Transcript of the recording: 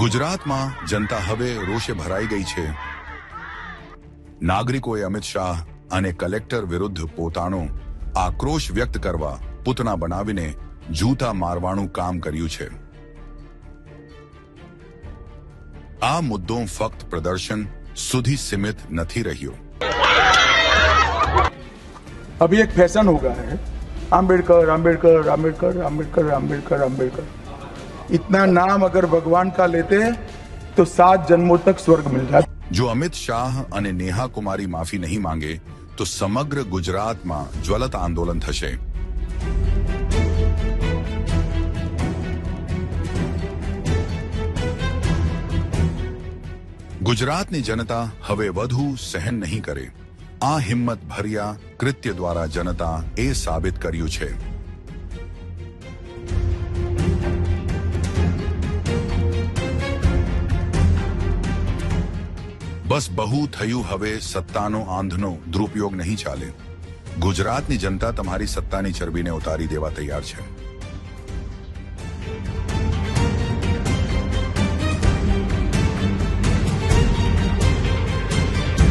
ગુજરાતમાં જનતા હવે રોષે ભરાઈ ગઈ છે. નાગરિકોએ અમિત શાહ અને કલેક્ટર વિરુદ્ધ પોતાનો આક્રોશ વ્યક્ત કરવા પૂતળા બનાવીને જૂતા મારવાનું કામ કર્યું છે. આ મુદ્દો ફક્ત પ્રદર્શન સુધી સીમિત નથી રહ્યો. अभी एक फैशन हो गया है, आम्बेडकर आम्बेडकर आम्बेडकर आम्बेडकर आम्बेडकर आम्बेडकर. इतना नाम अगर भगवान का लेते तो 7 जन्मों तक स्वर्ग मिल जाए. જો અમિત શાહ અને નેહા કુમારી માફી નહીં માંગે તો સમગ્ર ગુજરાતમાં જ્વલંત આંદોલન થશે. ગુજરાતની જનતા હવે વધુ સહન નહીં કરે. આ હિંમત ભર્યા કૃત્ય દ્વારા જનતા એ સાબિત કર્યું છે. બસ બહુ થયું, હવે સત્તાનો આંધનો દુરુપયોગ નહીં ચાલે. ગુજરાતની જનતા તમારી સત્તાની ચરબીને ઉતારી દેવા તૈયાર છે.